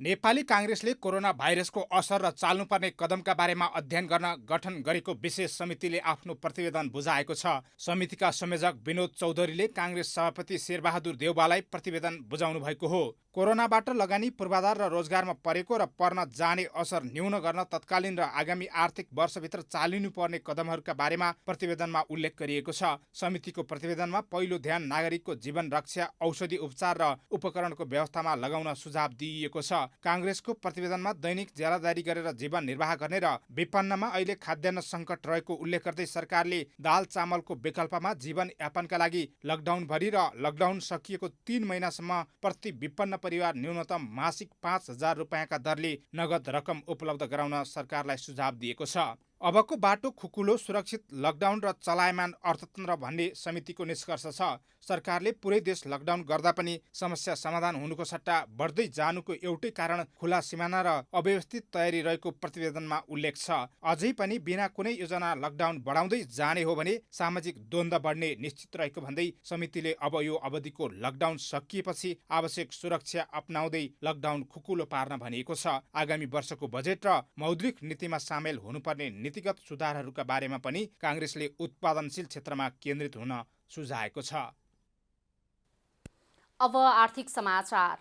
नेपाली काङ्ग्रेसले कोरोना भाइरसको असर र चाल्नुपर्ने कदमका बारेमा अध्ययन गर्न गठन गरेको विशेष समितिले आफ्नो प्रतिवेदन बुझाएको छ। समितिका संयोजक विनोद चौधरीले काङ्ग्रेस सभापति शेरबहादुर देउवालाई प्रतिवेदन बुझाउनु भएको हो। कोरोनाबाट लगानी, पूर्वाधार र रोजगारमा परेको र पर्न जाने असर न्यून गर्न तत्कालीन र आगामी आर्थिक वर्षभित्र चालिनुपर्ने कदमहरूका बारेमा प्रतिवेदनमा उल्लेख गरिएको छ। समितिको प्रतिवेदनमा पहिलो ध्यान नागरिकको जीवन रक्षा, औषधि उपचार र उपकरणको व्यवस्थामा लगाउन सुझाव दिइएको छ। काङ्ग्रेसको प्रतिवेदनमा दैनिक ज्यालादारी गरेर जीवन निर्वाह गर्ने र विपन्नमा अहिले खाद्यान्न सङ्कट रहेको उल्लेख गर्दै सरकारले दाल चामलको विकल्पमा जीवन यापनका लागि लकडाउनभरि र लकडाउन सकिएको 3 महिनासम्म प्रति विपन्न परिवार न्यूनतम मासिक 5,000 रुपियाँका दरले नगद रकम उपलब्ध गराउन सरकारलाई सुझाव दिएको छ। अबको बाटो खुकुलो, सुरक्षित लकडाउन र चलायमान अर्थतन्त्र भन्ने समितिको निष्कर्ष छ। सरकारले पुरै देश लकडाउन गर्दा पनि समस्या समाधान हुनुको सट्टा बढ्दै जानुको एउटै कारण खुला सिमाना र अव्यवस्थित तयारी रहेको प्रतिवेदनमा उल्लेख छ। अझै पनि बिना कुनै योजना लकडाउन बढाउँदै जाने हो भने सामाजिक द्वन्द्व बढ्ने निश्चित रहेको भन्दै समितिले अब यो अवधिको लकडाउन सकिएपछि आवश्यक सुरक्षा अपनाउँदै लकडाउन खुकुलो पार्न भनिएको छ। आगामी वर्षको बजेट र मौद्रिक नीतिमा सामेल हुनुपर्ने नीतिगत सुधारहरूका बारेमा पनि काङ्ग्रेसले उत्पादनशील क्षेत्रमा केन्द्रित हुन सुझाएको छ। अब आर्थिक समाचार।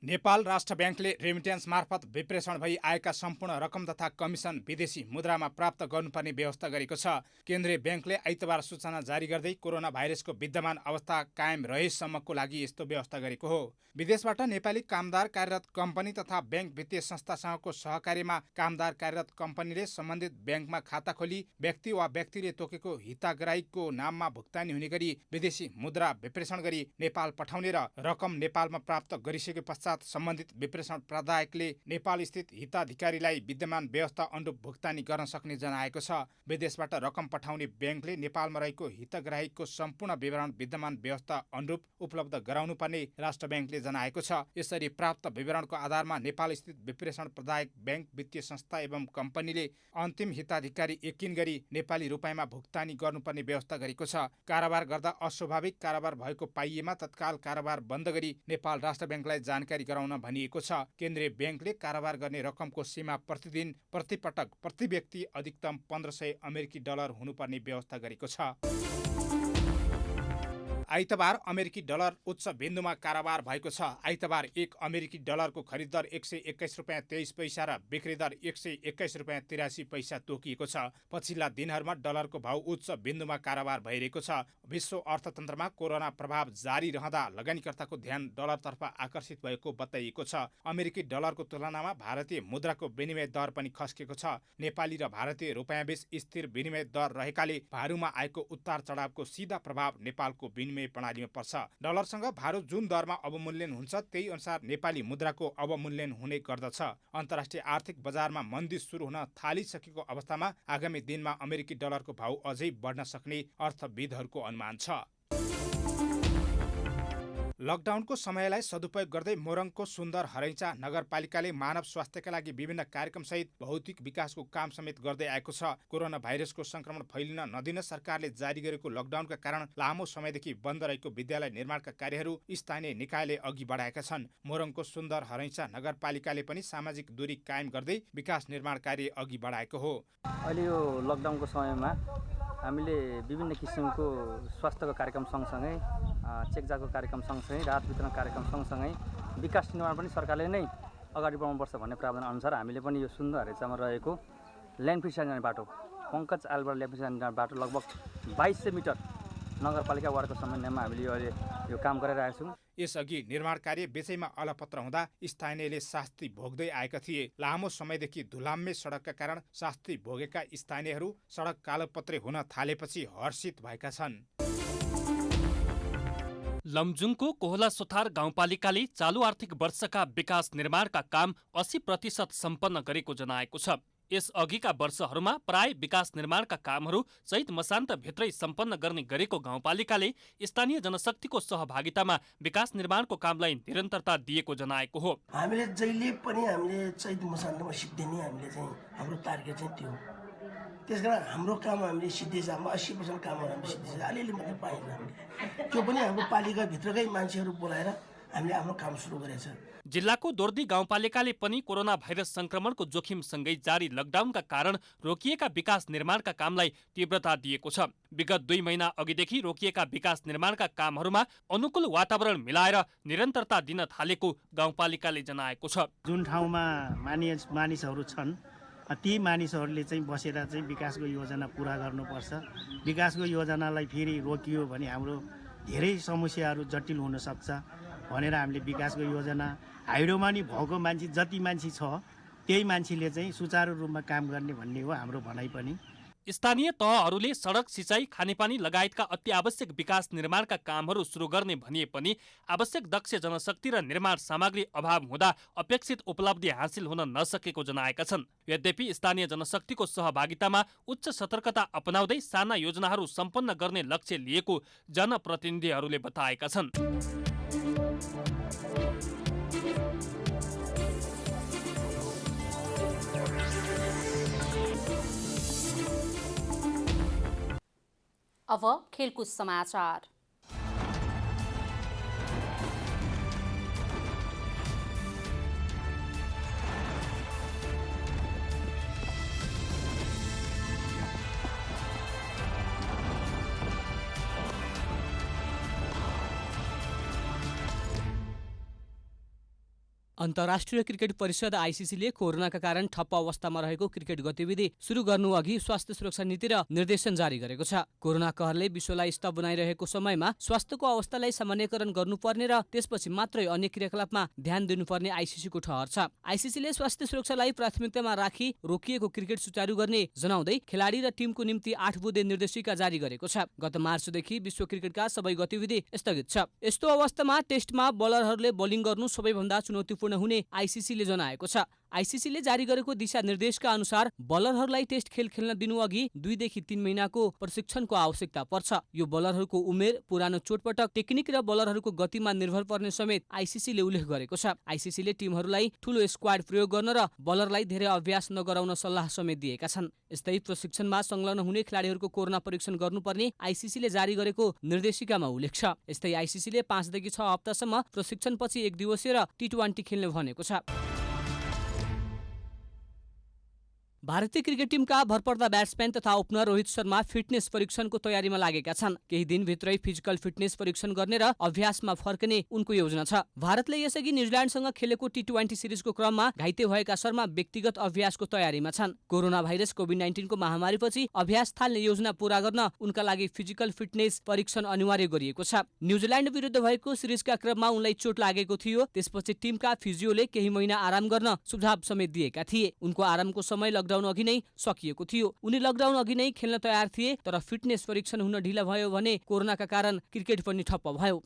नेपाल राष्ट्र ब्याङ्कले रेमिट्यान्स मार्फत विप्रेषण भई आएका सम्पूर्ण रकम तथा कमिसन विदेशी मुद्रामा प्राप्त गर्नुपर्ने व्यवस्था गरेको छ। केन्द्रीय ब्याङ्कले आइतबार सूचना जारी गर्दै कोरोना भाइरसको विद्यमान अवस्था कायम रहेसम्मको लागि यस्तो व्यवस्था गरेको हो। विदेशबाट नेपाली कामदार कार्यरत कम्पनी तथा ब्याङ्क वित्तीय संस्थासँगको सहकार्यमा कामदार कार्यरत कम्पनीले सम्बन्धित ब्याङ्कमा खाता खोली व्यक्ति वा व्यक्तिले तोकेको हितग्राहीको नाममा भुक्तानी हुने गरी विदेशी मुद्रा विप्रेषण गरी नेपाल पठाउने र रकम नेपालमा प्राप्त गरिसके पश्चात सम्बन्धित विप्रेषण प्रदायकले नेपाल स्थित हिताधिकारीलाई विद्यमान व्यवस्था अनुरूप भुक्तानी गर्न सक्ने जनाएको छ। विदेशबाट रकम पठाउने ब्याङ्कले नेपालमा रहेको हितग्राहीको सम्पूर्ण विवरण विद्यमान व्यवस्था अनुरूप उपलब्ध गराउनुपर्ने राष्ट्र ब्याङ्कले जनाएको छ। यसरी प्राप्त विवरणको आधारमा नेपाल स्थित विप्रेषण प्रदायक ब्याङ्क वित्तीय संस्था एवं कम्पनीले अन्तिम हिताधिकारी यकिन गरी नेपाली रुपैयाँमा भुक्तानी गर्नुपर्ने व्यवस्था गरेको छ। कारोबार गर्दा अस्वाभाविक कारोबार भएको पाइएमा तत्काल कारोबार बन्द गरी नेपाल राष्ट्र ब्याङ्कलाई जानकारी गराउन भनिएको छ। केन्द्रीय ब्याङ्कले कारोबार गर्ने रकमको सीमा प्रतिदिन प्रतिपटक प्रति व्यक्ति अधिकतम 1500 अमेरिकी डलर हुनुपर्ने व्यवस्था गरेको छ। आइतबार अमेरिकी डलर उच्च बिन्दुमा कारोबार भएको छ। आइतबार 1 अमेरिकी डलरको खरिद दर 121 रुपियाँ 23 पैसा र बिक्री दर 121 रुपियाँ 83 पैसा तोकिएको छ। पछिल्ला दिनहरूमा डलरको भाउ उच्च बिन्दुमा कारोबार भइरहेको छ। विश्व अर्थतन्त्रमा कोरोना प्रभाव जारी रहँदा लगानीकर्ताको ध्यान डलरतर्फ आकर्षित भएको बताइएको छ। अमेरिकी डलरको तुलनामा भारतीय मुद्राको विनिमय दर पनि खस्केको छ। नेपाली र भारतीय रुपियाँबीच स्थिर विनिमय दर रहेकाले भारूमा आएको उतार चढावको सिधा प्रभाव नेपालको विनिमय प्रणालीमा पर्छ। डलरसँग भारू जुन दरमा अवमूल्यन हुन्छ त्यही अनुसार नेपाली मुद्राको अवमूल्यन हुने गर्दछ। अन्तर्राष्ट्रिय आर्थिक बजारमा मन्दी सुरु हुन थालिसकेको अवस्थामा आगामी दिनमा अमेरिकी डलरको भाउ अझै बढ्न सक्ने अर्थविदहरूको अनुमान छ। लकडाउनको समयलाई सदुपयोग गर्दै मोरङको सुन्दर हरैचा नगरपालिकाले मानव स्वास्थ्यका लागि विभिन्न कार्यक्रमसहित भौतिक विकासको काम समेत गर्दै आएको छ। कोरोना भाइरसको संक्रमण फैलिन नदिन सरकारले जारी गरेको लकडाउनका कारण लामो समयदेखि बन्द रहेको विद्यालय निर्माणका कार्यहरू स्थानीय निकायले अघि बढाएका छन्। मोरङको सुन्दर हरैचा नगरपालिकाले पनि सामाजिक दूरी कायम गर्दै विकास निर्माण कार्य अघि बढाएको हो। अहिले यो लकडाउनको समयमा हामीले विभिन्न किसिमको स्वास्थ्यको कार्यक्रम सँगसँगै चेकजाको कार्यक्रम सँगसँगै राहत वितरण कार्यक्रम सँगसँगै विकास निर्माण पनि सरकारले नै अगाडि बढाउनुपर्छ भन्ने प्रावधान अनुसार हामीले पनि यो सुन्दर हरैचामा रहेको ल्यान्डफिल जाने बाटो पङ्कज आलबाट ल्यान्डफिल जाने बाटो लगभग 2200 मिटर नगरपालिका वार्डको समन्वयमा हामीले अहिले यो काम गरिरहेका छौँ। यसअघि निर्माण कार्य बेचैमा अलपत्र हुँदा स्थानीयले शास्ति भोग्दै आएका थिए। लामो समयदेखि धुलाम्मे सडकका कारण शास्ति भोगेका स्थानीयहरू सडक कालोपत्रे हुन थालेपछि हर्षित भएका छन्। लमजुङको कोहला सोथार गाउँपालिकाले चालु आर्थिक वर्षका विकास निर्माणका काम 80% सम्पन्न गरेको जनाएको छ। यस अघिका वर्षहरूमा प्राय विकास निर्माणका कामहरू चैत मसान्त भित्रै सम्पन्न गर्ने गरेको गाउँपालिकाले स्थानीय जनशक्तिको सहभागितामा विकास निर्माणको कामलाई निरन्तरता दिएको जनाएको हो। हामीले जहिले पनि हामीले चैत मसान्तमा सिद्धिने हामीले चाहिँ हाम्रो टार्गेट चाहिँ त्यो हो। त्यसकारण हाम्रो काम हामीले सिद्धिन्छ। 80% कामहरू हामीले सिद्धिन्छ। अलिअलि मात्रै पाइन्छ हामीले त्यो पनि हाम्रो पालिकाभित्रकै मान्छेहरू बोलाएर हामीले आफ्नो काम सुरु गरेछ। जिल्लाको दोर्दी गाउँपालिकाले पनि कोरोना भाइरस संक्रमणको जोखिमसँगै जारी लकडाउनका कारण रोकिएका विकास निर्माणका कामलाई तीव्रता दिएको छ। विगत 2 महिना अघिदेखि रोकिएका विकास निर्माणका कामहरूमा अनुकूल वातावरण मिलाएर निरन्तरता दिन थालेको गाउँपालिकाले जनाएको छ। जुन ठाउँमा मानिसहरू छन् ती मानिसहरूले चाहिँ बसेर चाहिँ विकासको योजना पुरा गर्नुपर्छ। विकासको योजनालाई फेरि रोकियो भने हाम्रो धेरै समस्याहरू जटिल हुन सक्छ भनेर हामीले विकासको योजना हाइडोमा नि भएको मान्छे जति मान्छे छ त्यही मान्छेले चाहिँ सुचारू रूपमा काम गर्ने भन्ने हो हाम्रो भनाइ पनि। स्थानीय तहहरूले सडक सिँचाइ खानेपानी लगायतका अति आवश्यक विकास निर्माणका कामहरू सुरु गर्ने भनिए पनि आवश्यक दक्ष जनशक्ति र निर्माण सामग्री अभाव हुँदा अपेक्षित उपलब्धि हासिल हुन नसकेको जनाएका छन्। यद्यपि स्थानीय जनशक्तिको सहभागितामा उच्च सतर्कता अपनाउँदै साना योजनाहरू सम्पन्न गर्ने लक्ष्य लिएको जनप्रतिनिधिहरूले बताएका छन्। अब खेलकुद समाचार। अन्तर्राष्ट्रिय क्रिकेट परिषद आइसिसीले कोरोनाका कारण ठप्प अवस्थामा रहेको क्रिकेट गतिविधि सुरु गर्नु अघि स्वास्थ्य सुरक्षा नीति र निर्देशन जारी गरेको छ। कोरोना कहरले विश्वलाई स्तब्ध बनाइरहेको समयमा स्वास्थ्यको अवस्थालाई सामान्यकरण गर्नुपर्ने र त्यसपछि मात्रै अन्य क्रियाकलापमा ध्यान दिनुपर्ने आइसिसीको ठहर छ। आइसिसीले स्वास्थ्य सुरक्षालाई प्राथमिकतामा राखी रोकिएको क्रिकेट सुचारू गर्ने जनाउँदै खेलाडी र टिमको निम्ति 8 बुँदे निर्देशिका जारी गरेको छ। गत मार्चदेखि विश्व क्रिकेटका सबै गतिविधि स्थगित छ। यस्तो अवस्थामा टेस्टमा बलरहरूले बोलिङ गर्नु सबैभन्दा चुनौतीपूर्ण हुने आइसिसीले जनाएको छ। आइसिसीले जारी गरेको दिशानिर्देशका अनुसार बलरहरूलाई टेस्ट खेल खेल्न दिनु अघि 2 देखि 3 महिनाको प्रशिक्षणको आवश्यकता पर्छ। यो बलरहरूको उमेर, पुरानो चोटपटक, टेक्निक र बलरहरूको गतिमा निर्भर पर्ने समेत आइसिसीले उल्लेख गरेको छ। आइसिसीले टिमहरूलाई ठूलो स्क्वाड प्रयोग गर्न र बलरलाई धेरै अभ्यास नगराउन सल्लाह समेत दिएका छन्। यस्तै प्रशिक्षणमा संलग्न हुने खेलाडीहरूको कोरोना परीक्षण गर्नुपर्ने आइसिसीले जारी गरेको निर्देशिकामा उल्लेख छ। यस्तै आइसिसीले 5 देखि 6 हप्तासम्म प्रशिक्षणपछि 1 दिवसीय र T20 खेल्ने भनेको छ। भारतीय क्रिकेट टिमका भरपर्दा ब्याट्सम्यान तथा ओपनर रोहित शर्मा फिटनेस परीक्षणको तयारीमा लागेका छन्। केही दिनभित्रै फिजिकल फिटनेस परीक्षण गर्ने र अभ्यासमा फर्कने उनको योजना छ। भारतले यसअघि न्युजिल्यान्डसँग खेलेको T20 सिरिजको क्रममा घाइते भएका शर्मा व्यक्तिगत अभ्यासको तयारीमा छन्। कोरोना भाइरस कोभिड-19 को महामारीपछि अभ्यास थाल्ने योजना पूरा गर्न उनका लागि फिजिकल फिटनेस परीक्षण अनिवार्य गरिएको छ। न्युजिल्यान्ड विरुद्ध भएको सिरिजका क्रममा उनलाई चोट लागेको थियो। त्यसपछि टिमका फिजियोले केही महिना आराम गर्न सुझाव समेत दिएका थिए। उनको आरामको समय लकडाउन अघि नै सकिएको थियो। उनी लकडाउन अघि नै खेल्न तयार थिए, तर फिटनेस परीक्षण हुन ढिला भयो भने कोरोनाका कारण क्रिकेट पनि ठप्प भयो।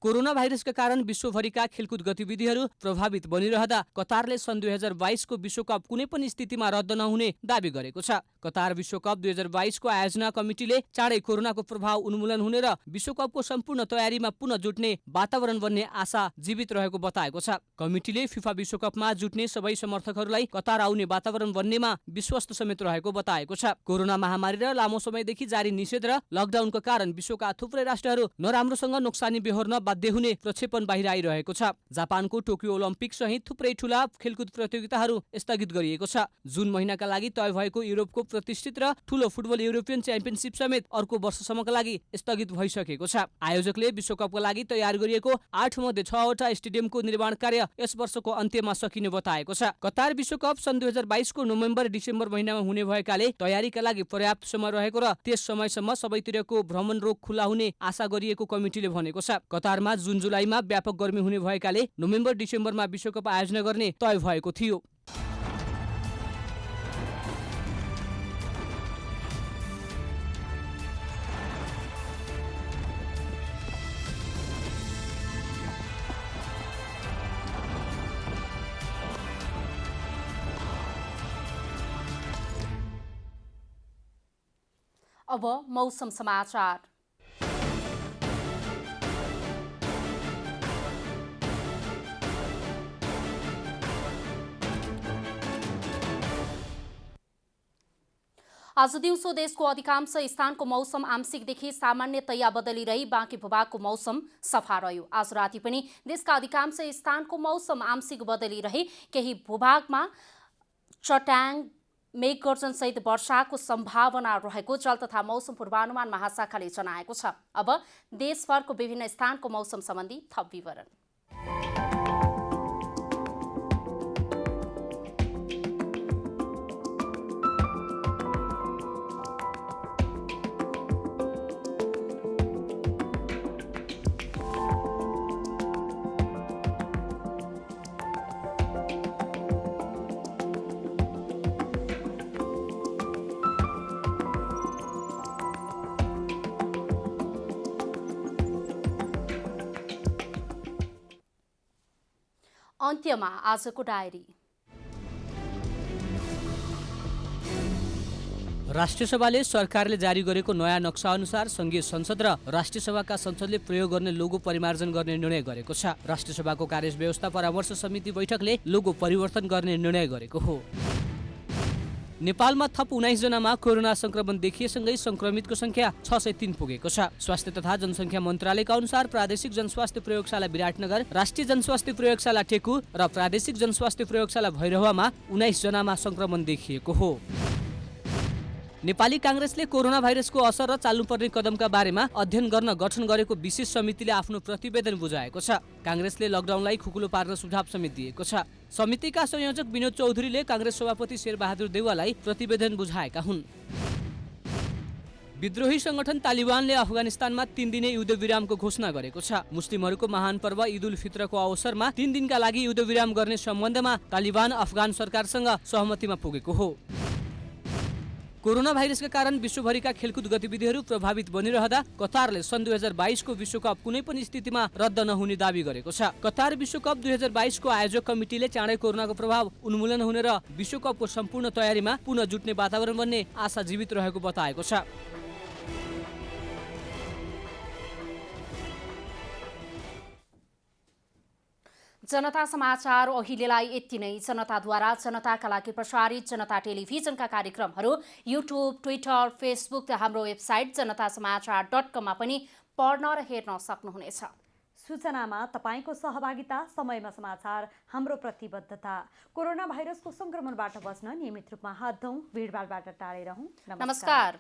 कोरोना भाइरसका कारण विश्वभरिका खेलकुद गतिविधिहरू प्रभावित बनिरहँदा कतारले सन् 2022 को विश्वकप कुनै पनि स्थितिमा रद्द नहुने दावी गरेको छ। कतार विश्वकप 2022 को आयोजना कमिटीले चाँडै कोरोनाको प्रभाव उन्मूलन हुने र विश्वकपको सम्पूर्ण तयारीमा पुनः जुट्ने वातावरण बन्ने आशा जीवित रहेको बताएको छ। कमिटीले फिफा विश्वकपमा जुट्ने सबै समर्थकहरूलाई कतार आउने वातावरण बन्नेमा विश्वस्त समेत रहेको बताएको छ। कोरोना महामारी र लामो समयदेखि जारी निषेध र लकडाउनका कारण विश्वका थुप्रै राष्ट्रहरू नराम्रोसँग नोक्सानी बेहोर्न बाध्य हुने प्रक्षेपण बाहिर आइरहेको छ। जापानको टोकियो ओलम्पिक सहित थुप्रै ठूला खेलकुद प्रतियोगिताहरू स्थगित गरिएको छ। जुन महिनाका लागि तय भएको युरोपको प्रतिष्ठित र ठूलो फुटबल युरोपियन च्याम्पियनशिप समेत अर्को वर्षसम्मका लागि स्थगित भइसकेको छ। आयोजकले विश्वकपका लागि तयार गरिएको 8 मध्ये 6 वटा स्टेडियमको निर्माण कार्य यस वर्षको अन्त्यमा सकिने बताएको छ। कतार विश्वकप सन् 2022 को नोभेम्बर-डिसेम्बर महिनामा हुने भएकाले तयारीका लागि पर्याप्त समय रहेको र त्यस समयसम्म सबैतिरको भ्रमण रोग खुला हुने आशा गरिएको कमिटीले भनेको छ। कतारमा जुन-जुलाईमा व्यापक गर्मी हुने भएकाले नोभेम्बर-डिसेम्बरमा विश्वकप आयोजना गर्ने तय भएको थियो। अब मौसम समाचार। आज दिउँसो देशको अधिकांश स्थानको मौसम आंशिकदेखि सामान्यतया बदली रही बाँकी भूभागको मौसम सफा रह्यो। आज राति पनि देशका अधिकांश स्थानको मौसम आंशिक बदली रही केही भूभागमा चट्याङ मेघगर्जन सहित वर्षाको सम्भावना रहेको जल तथा मौसम पूर्वानुमान महाशाखाले जनाएको छ। अब देशभरको विभिन्न स्थानको मौसम सम्बन्धी थप विवरण। अन्त्यमा आजको डायरी। राष्ट्रिय सभाले सरकारले जारी गरेको नयाँ नक्सा अनुसार संघीय संसद र राष्ट्रिय सभाका संसदले प्रयोग गर्ने लोगो परिमार्जन गर्ने निर्णय गरेको छ। राष्ट्रिय सभाको कार्यव्यवस्था परामर्श समिति बैठकले लोगो परिवर्तन गर्ने निर्णय गरेको हो। नेपालमा थप 19 जनामा कोरोना संक्रमण देखिएसँगै संक्रमितको संख्या 603 पुगेको छ। स्वास्थ्य तथा जनसङ्ख्या मन्त्रालयका अनुसार प्रादेशिक जनस्वास्थ्य प्रयोगशाला विराटनगर, राष्ट्रिय जनस्वास्थ्य प्रयोगशाला टेकु र प्रादेशिक जनस्वास्थ्य प्रयोगशाला भैरहवामा 19 जनामा संक्रमण देखिएको हो। नेपाली काङ्ग्रेसले कोरोना भाइरसको असर र चाल्नुपर्ने कदमका बारेमा अध्ययन गर्न गठन गरेको विशेष समितिले आफ्नो प्रतिवेदन बुझाएको छ। काङ्ग्रेसले लकडाउनलाई खुकुलो पार्न सुझाव समेत दिएको छ। समितिका संयोजक विनोद चौधरीले काङ्ग्रेस सभापति शेरबहादुर देउवालाई प्रतिवेदन बुझाएका हुन्। विद्रोही संगठन तालिबानले अफगानिस्तानमा 3 दिने युद्ध विरामको घोषणा गरेको छ। मुस्लिमहरूको महान पर्व ईद उल फित्रको अवसरमा 3 दिनका लागि युद्ध विराम गर्ने सम्बन्धमा तालिबान अफगान सरकारसँग सहमतिमा पुगेको हो। कोरोना भाइरसका कारण विश्वभरिका खेलकुद गतिविधिहरू प्रभावित बनिरहँदा कतारले सन् 2022 को विश्वकप कुनै पनि स्थितिमा रद्द नहुने दावी गरेको छ। कतार विश्वकप 2022 को आयोजक कमिटीले चाँडै कोरोनाको प्रभाव उन्मूलन हुने र विश्वकपको सम्पूर्ण तयारीमा पुनः जुट्ने वातावरण बन्ने आशा जीवित रहेको बताएको छ। जनता समाचार अहिलेलाई यति नै। जनताद्वारा जनताका लागि प्रसारित जनता टेलिभिजनका कार्यक्रमहरू युट्युब, ट्विटर, फेसबुक र हाम्रो वेबसाइट जनतासमाचार.com मा पनि पढ्न र हेर्न सक्नुहुनेछ। सूचनामा तपाईको सहभागिता, समयमा समाचार हाम्रो प्रतिबद्धता। कोरोना भाइरसको संक्रमणबाट बच्न नियमित रूपमा हात धौँ, भिडभाडबाट टाढै रहौँ। नमस्कार।